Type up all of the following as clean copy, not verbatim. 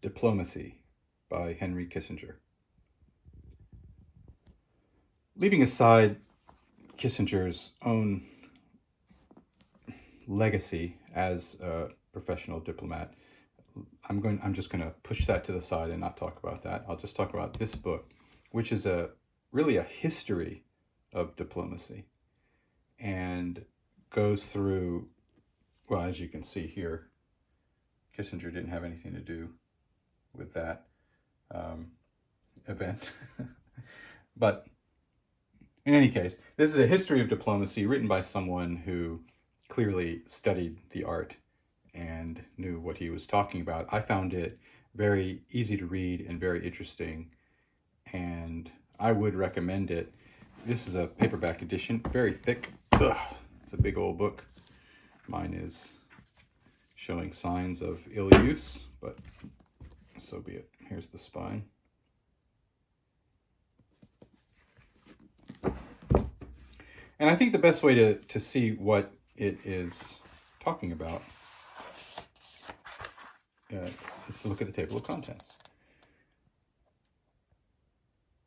Diplomacy by Henry Kissinger. Leaving aside Kissinger's own legacy as a professional diplomat, I'm just going to push that to the side and not talk about that. I'll just talk about this book, which is really a history of diplomacy, and goes through, well, as you can see here, Kissinger didn't have anything to do with that event. But in any case, this is a history of diplomacy written by someone who clearly studied the art and knew what he was talking about. I found it very easy to read and very interesting, and I would recommend it. This is a paperback edition, very thick. Ugh, it's a big old book. Mine is showing signs of ill use, but so be it. Here's the spine. And I think the best way to see what it is talking about is to look at the table of contents.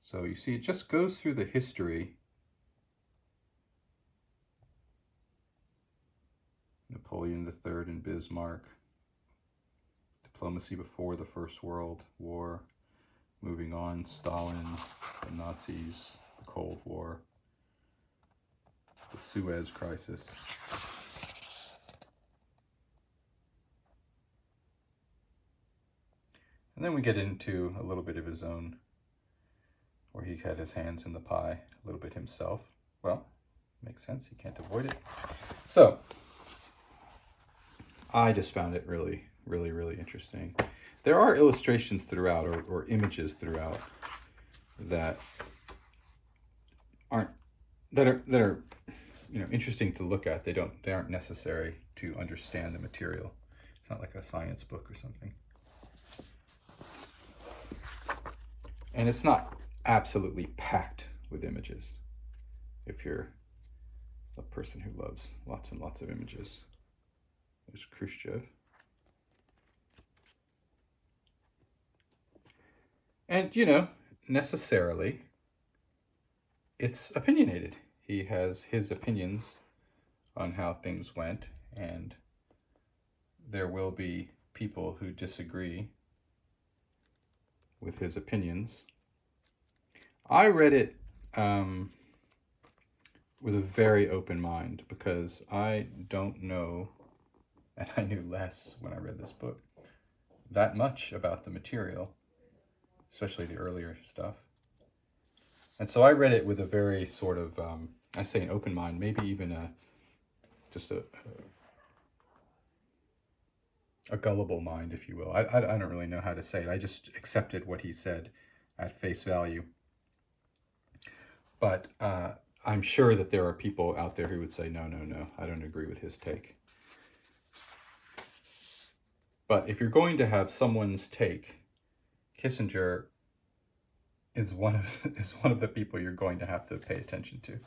So you see, it just goes through the history. Napoleon III and Bismarck, diplomacy before the First World War, moving on, Stalin, the Nazis, the Cold War, the Suez Crisis. And then we get into a little bit of his own, where he had his hands in the pie a little bit himself. Well, makes sense, he can't avoid it. So, I just found it really, really, really interesting. There are illustrations throughout, or images throughout, that are interesting to look at. They aren't necessary to understand the material. It's not like a science book or something. And it's not absolutely packed with images if you're a person who loves lots and lots of images. There's Khrushchev. And, necessarily, it's opinionated. He has his opinions on how things went, and there will be people who disagree with his opinions. I read it with a very open mind, because I don't know, and I knew less when I read this book, that much about the material, especially the earlier stuff. And so I read it with a very sort of, I say an open mind, maybe even just a gullible mind, if you will. I don't really know how to say it. I just accepted what he said at face value. But I'm sure that there are people out there who would say, no, I don't agree with his take. But if you're going to have someone's take, Kissinger is one of the people you're going to have to pay attention to,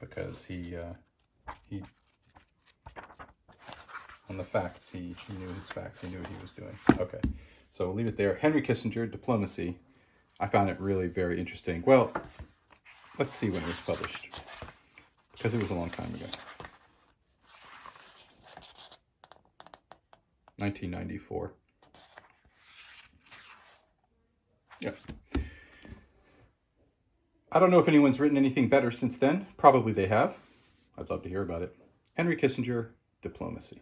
because he on the facts, he knew his facts, he knew what he was doing. Okay, so we'll leave it there. Henry Kissinger, Diplomacy. I found it really very interesting. Well, let's see when it was published, because it was a long time ago. 1994. Yeah. I don't know if anyone's written anything better since then. Probably they have. I'd love to hear about it. Henry Kissinger, Diplomacy.